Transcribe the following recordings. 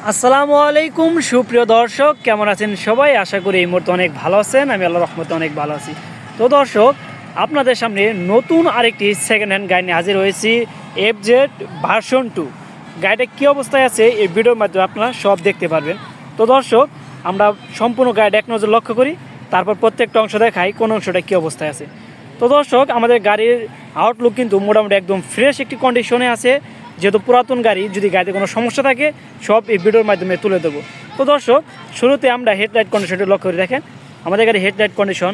আসসালামু আলাইকুম সুপ্রিয় দর্শক, কেমন আছেন সবাই? আশা করি এই মুহূর্তে অনেক ভালো আছেন। আমি আল্লাহর রহমতে অনেক ভালো আছি। তো দর্শক, আপনাদের সামনে নতুন আরেকটি সেকেন্ড হ্যান্ড গাড়ি নিয়ে হাজির হয়েছি, এফজেড ভার্সন 2। গাড়িটা কী অবস্থায় আছে এই ভিডিওর মাধ্যমে আপনারা সব দেখতে পারবেন। তো দর্শক, আমরা সম্পূর্ণ গাড়িটা এক নজর লক্ষ্য করি, তারপর প্রত্যেকটা অংশ দেখাই কোন অংশটা কী অবস্থায় আছে। তো দর্শক, আমাদের গাড়ির আউটলুক কিন্তু মোটামুটি একদম ফ্রেশ একটি কন্ডিশনে আছে। যেহেতু পুরাতন গাড়ি, যদি গাড়িতে কোনো সমস্যা থাকে সব এই ভিডিওর মাধ্যমে তুলে দেবো। তো দর্শক, শুরুতে আমরা হেডলাইট কন্ডিশনটা লক্ষ্য করে দেখেন। আমাদের গাড়ির হেডলাইট কন্ডিশন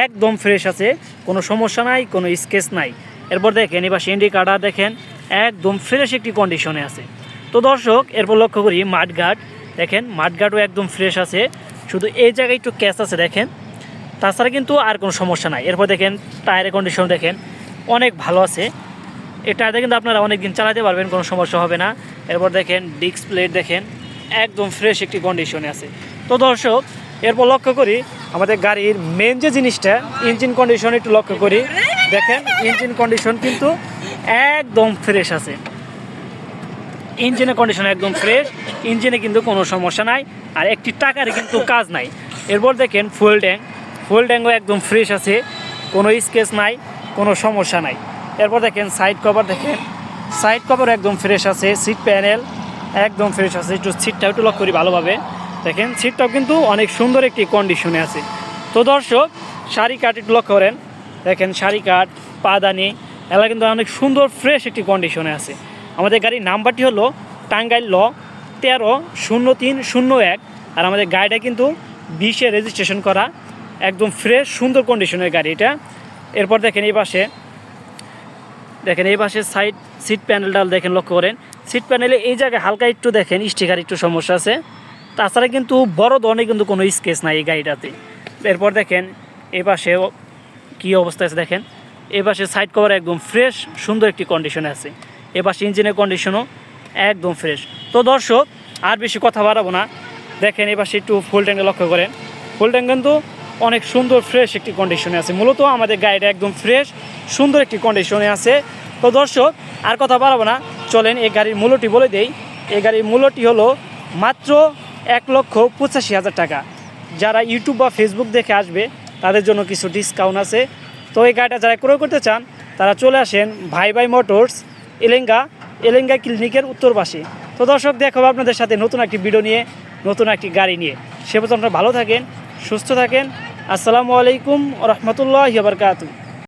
একদম ফ্রেশ আছে, কোনো সমস্যা নাই, কোনো স্কেচ নাই। এরপর দেখেন এবার ইন্ডিকেটর দেখেন একদম ফ্রেশ একটি কন্ডিশনে আছে। তো দর্শক, এরপর লক্ষ্য করি মাঠঘাট দেখেন, মাঠঘাটও একদম ফ্রেশ আছে, শুধু এই জায়গায় একটু ক্যাচ আছে দেখেন, তাছাড়া কিন্তু আর কোনো সমস্যা নাই। এরপর দেখেন টায়ারের কন্ডিশন দেখেন অনেক ভালো আছে, এটাতে কিন্তু আপনারা অনেক দিন চালাতে পারবেন, কোনো সমস্যা হবে না। এরপর দেখেন ডিস্ক প্লেট দেখেন একদম ফ্রেশ একটি কন্ডিশনে আছে। তো দর্শক, এরপর লক্ষ্য করি আমাদের গাড়ির মেন যে জিনিসটা, ইঞ্জিন কন্ডিশন একটু লক্ষ্য করি। দেখেন ইঞ্জিন কন্ডিশন কিন্তু একদম ফ্রেশ আছে, ইঞ্জিনের কন্ডিশন একদম ফ্রেশ, ইঞ্জিনে কিন্তু কোনো সমস্যা নাই, আর একটি টাকার কিন্তু কাজ নাই। এরপর দেখেন ফুয়েল ট্যাঙ্কও একদম ফ্রেশ আছে, কোনো স্কেচ নাই, কোনো সমস্যা নাই। এরপর দেখেন সাইড কভার একদম ফ্রেশ আছে, সিট প্যানেল একদম ফ্রেশ আছে। একটু সিটটাও একটু লক্ষ্য করি ভালোভাবে, দেখেন সিটটাও কিন্তু অনেক সুন্দর একটি কন্ডিশনে আছে। তো দর্শক, সারি কাঠ একটু লক্ষ্য করেন, দেখেন সারি কাঠ পাদানি এলা কিন্তু অনেক সুন্দর ফ্রেশ একটি কন্ডিশনে আছে। আমাদের গাড়ির নাম্বারটি হলো টাঙ্গাইল ল 130301, আর আমাদের গাড়িটা কিন্তু 20-এ রেজিস্ট্রেশন করা, একদম ফ্রেশ সুন্দর কন্ডিশনের গাড়ি এটা। এরপর দেখেন এই পাশে সাইড সিট প্যানেলটা দেখেন, লক্ষ্য করেন সিট প্যানেলে এই জায়গায় হালকা একটু দেখেন স্টিকার একটু সমস্যা আছে, তাছাড়া কিন্তু বড় ধরনের কিন্তু কোনো স্কেচ নাই এই গাড়িটাতে। এরপর দেখেন এই পাশে কী অবস্থা আছে দেখেন, এই পাশে সাইড কভার একদম ফ্রেশ সুন্দর একটি কন্ডিশনে আছে, এ পাশে ইঞ্জিনের কন্ডিশনও একদম ফ্রেশ। তো দর্শক, আর বেশি কথা বাড়াবো না, দেখেন এই পাশে একটু ফুল ট্যাঙ্কে লক্ষ্য করেন, ফুল ট্যাঙ্ক কিন্তু অনেক সুন্দর ফ্রেশ একটি কন্ডিশনে আছে। মূলত আমাদের গাড়িটা একদম ফ্রেশ সুন্দর একটি কন্ডিশনে আছে। তো দর্শক, আর কথা বাড়াবো না, চলেন এই গাড়ির মূল্যটি বলে দেই। এই গাড়ির মূল্যটি হলো মাত্র 1,85,000 টাকা। যারা ইউটিউব বা ফেসবুক দেখে আসবে তাদের জন্য কিছু ডিসকাউন্ট আছে। তো এই গাড়িটা যারা ক্রয় করতে চান তারা চলে আসেন ভাই মোটরস, এলেঙ্গা ক্লিনিকের উত্তর পাশে। তো দর্শক, দেখাবো আপনাদের সাথে নতুন একটি ভিডিও নিয়ে, নতুন একটি গাড়ি নিয়ে। সে পর্যন্ত আপনারা ভালো থাকেন, সুস্থ থাকেন। আসসালামু আলাইকুম ওয়া রাহমাতুল্লাহি ওয়া বারাকাতুহু।